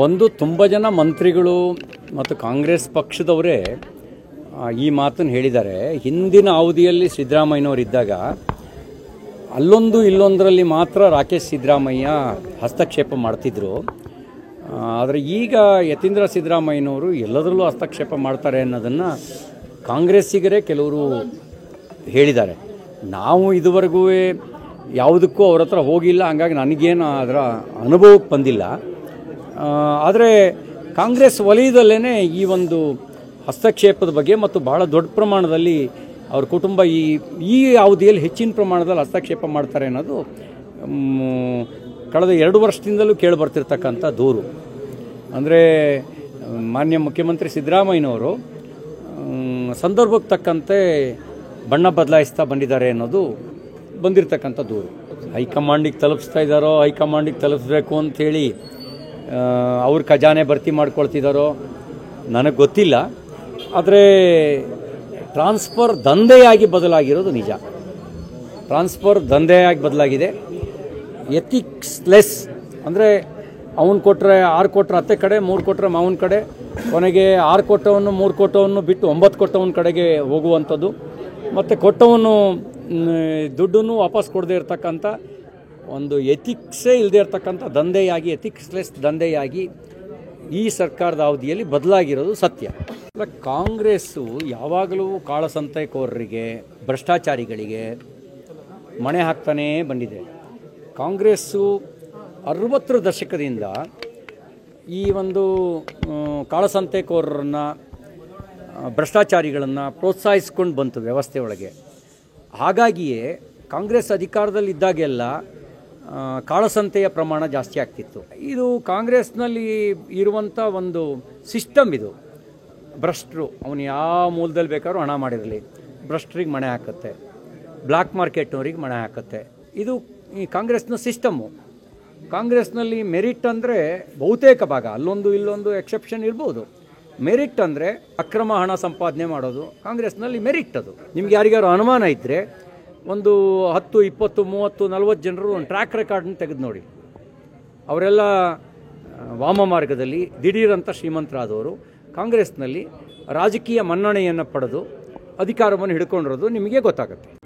ಬಂದು ತುಂಬ ಜನ ಮಂತ್ರಿಗಳು ಮತ್ತು ಕಾಂಗ್ರೆಸ್ ಪಕ್ಷದವರೇ ಈ ಮಾತನ್ನು ಹೇಳಿದ್ದಾರೆ. ಹಿಂದಿನ ಅವಧಿಯಲ್ಲಿ ಸಿದ್ದರಾಮಯ್ಯನವರಿದ್ದಾಗ ಅಲ್ಲೊಂದು ಇಲ್ಲೊಂದರಲ್ಲಿ ಮಾತ್ರ ರಾಕೇಶ್ ಸಿದ್ದರಾಮಯ್ಯ ಹಸ್ತಕ್ಷೇಪ ಮಾಡ್ತಿದ್ರು. ಆದರೆ ಈಗ ಯತೀಂದ್ರ ಸಿದ್ದರಾಮಯ್ಯನವರು ಎಲ್ಲದರಲ್ಲೂ ಹಸ್ತಕ್ಷೇಪ ಮಾಡ್ತಾರೆ ಅನ್ನೋದನ್ನು ಕಾಂಗ್ರೆಸ್ಸಿಗರೇ ಕೆಲವರು ಹೇಳಿದ್ದಾರೆ. ನಾವು ಇದುವರೆಗೂ ಯಾವುದಕ್ಕೂ ಅವ್ರ ಹತ್ರ ಹೋಗಿಲ್ಲ, ಹಂಗಾಗಿ ನನಗೇನು ಅದರ ಅನುಭವಕ್ಕೆ ಬಂದಿಲ್ಲ. ಆದರೆ ಕಾಂಗ್ರೆಸ್ ವಲಯದಲ್ಲೇ ಈ ಒಂದು ಹಸ್ತಕ್ಷೇಪದ ಬಗ್ಗೆ ಮತ್ತು ಬಹಳ ದೊಡ್ಡ ಪ್ರಮಾಣದಲ್ಲಿ ಅವ್ರ ಕುಟುಂಬ ಈ ಅವಧಿಯಲ್ಲಿ ಹೆಚ್ಚಿನ ಪ್ರಮಾಣದಲ್ಲಿ ಹಸ್ತಕ್ಷೇಪ ಮಾಡ್ತಾರೆ ಅನ್ನೋದು ಕಳೆದ 2 ವರ್ಷದಿಂದಲೂ ಕೇಳಿಬರ್ತಿರ್ತಕ್ಕಂಥ ದೂರು. ಅಂದರೆ ಮಾನ್ಯ ಮುಖ್ಯಮಂತ್ರಿ ಸಿದ್ದರಾಮಯ್ಯನವರು ಸಂದರ್ಭಕ್ಕೆ ತಕ್ಕಂತೆ ಬಣ್ಣ ಬದಲಾಯಿಸ್ತಾ ಬಂದಿದ್ದಾರೆ ಅನ್ನೋದು ಬಂದಿರತಕ್ಕಂಥ ದೂರು. ಹೈಕಮಾಂಡಿಗೆ ತಲುಪಿಸ್ತಾ ಇದ್ದಾರೋ, ಹೈಕಮಾಂಡಿಗೆ ತಲುಪಿಸ್ಬೇಕು ಅಂಥೇಳಿ ಅವ್ರ ಖಜಾನೆ ಭರ್ತಿ ಮಾಡ್ಕೊಳ್ತಿದ್ದಾರೋ ನನಗೆ ಗೊತ್ತಿಲ್ಲ. ಆದರೆ ಟ್ರಾನ್ಸ್ಫರ್ ದಂಧೆಯಾಗಿ ಬದಲಾಗಿರೋದು ನಿಜ. ಟ್ರಾನ್ಸ್ಫರ್ ದಂಧೆಯಾಗಿ ಬದಲಾಗಿದೆ. ಎಥಿಕ್ಸ್ಲೆಸ್ ಅಂದರೆ ಅವನು ಕೊಟ್ಟರೆ 6 ಕೊಟ್ಟರೆ ಅತ್ತೆ ಕಡೆ, 3 ಕೊಟ್ಟರೆ ಮಾವನ ಕಡೆ, ಕೊನೆಗೆ 6 ಕೊಟ್ಟವನ್ನು 3 ಕೊಟ್ಟವನ್ನು ಬಿಟ್ಟು 9 ಕೊಟ್ಟವನ ಕಡೆಗೆ ಹೋಗುವಂಥದ್ದು. ಮತ್ತು ಕೊಟ್ಟವನು ದುಡ್ಡನ್ನು ವಾಪಸ್ ಕೊಡದೇ ಇರತಕ್ಕಂಥ ಒಂದು ಎಥಿಕ್ಸೇ ಇಲ್ಲದೆ ಇರತಕ್ಕಂಥ ದಂಧೆಯಾಗಿ, ಎಥಿಕ್ಸ್ಲೆಸ್ ದಂಧೆಯಾಗಿ ಈ ಸರ್ಕಾರದ ಅವಧಿಯಲ್ಲಿ ಬದಲಾಗಿರೋದು ಸತ್ಯ. ಕಾಂಗ್ರೆಸ್ಸು ಯಾವಾಗಲೂ ಕಾಳಸಂತೆಕೋರರಿಗೆ, ಭ್ರಷ್ಟಾಚಾರಿಗಳಿಗೆ ಮಣೆ ಹಾಕ್ತಾನೇ ಬಂದಿದೆ. ಕಾಂಗ್ರೆಸ್ಸು 60ರ ದಶಕದಿಂದ ಈ ಒಂದು ಕಾಳಸಂತೆಕೋರರನ್ನು, ಭ್ರಷ್ಟಾಚಾರಿಗಳನ್ನು ಪ್ರೋತ್ಸಾಹಿಸ್ಕೊಂಡು ಬಂತು ವ್ಯವಸ್ಥೆ ಒಳಗೆ. ಹಾಗಾಗಿಯೇ ಕಾಂಗ್ರೆಸ್ ಅಧಿಕಾರದಲ್ಲಿದ್ದಾಗೆಲ್ಲ ಕಾಳಸಂತೆಯ ಪ್ರಮಾಣ ಜಾಸ್ತಿ ಆಗ್ತಿತ್ತು. ಇದು ಕಾಂಗ್ರೆಸ್ನಲ್ಲಿ ಇರುವಂಥ ಒಂದು ಸಿಸ್ಟಮ್. ಇದು ಭ್ರಷ್ಟರು ಅವನು ಯಾವ ಮೂಲದಲ್ಲಿ ಬೇಕಾದ್ರೂ ಹಣ ಮಾಡಿರಲಿ, ಭ್ರಷ್ಟರಿಗೆ ಮಣೆ ಹಾಕುತ್ತೆ, ಬ್ಲ್ಯಾಕ್ ಮಾರ್ಕೆಟ್ನವ್ರಿಗೆ ಮಣೆ ಹಾಕುತ್ತೆ. ಇದು ಈ ಕಾಂಗ್ರೆಸ್ನ ಸಿಸ್ಟಮ್ಮು. ಕಾಂಗ್ರೆಸ್ನಲ್ಲಿ ಮೆರಿಟ್ ಅಂದರೆ ಬಹುತೇಕ ಭಾಗ, ಅಲ್ಲೊಂದು ಇಲ್ಲೊಂದು ಎಕ್ಸೆಪ್ಷನ್ ಇರ್ಬೋದು. ಮೆರಿಟ್ ಅಂದರೆ ಅಕ್ರಮ ಹಣ ಸಂಪಾದನೆ ಮಾಡೋದು ಕಾಂಗ್ರೆಸ್ನಲ್ಲಿ ಮೆರಿಟ್. ಅದು ನಿಮ್ಗೆ ಯಾರಿಗಾರು ಅನುಮಾನ ಇದ್ದರೆ ಒಂದು 10, 20, 30, 40 ಜನರು ಒಂದು ಟ್ರ್ಯಾಕ್ ರೆಕಾರ್ಡನ್ನ ತೆಗೆದು ನೋಡಿ. ಅವರೆಲ್ಲ ವಾಮ ಮಾರ್ಗದಲ್ಲಿ ದಿಢೀರಂತ ಶ್ರೀಮಂತರಾದವರು ಕಾಂಗ್ರೆಸ್ನಲ್ಲಿ ರಾಜಕೀಯ ಮನ್ನಣೆಯನ್ನು ಪಡೆದು ಅಧಿಕಾರವನ್ನು ಹಿಡ್ಕೊಂಡಿರೋದು ನಿಮಗೆ ಗೊತ್ತಾಗುತ್ತೆ.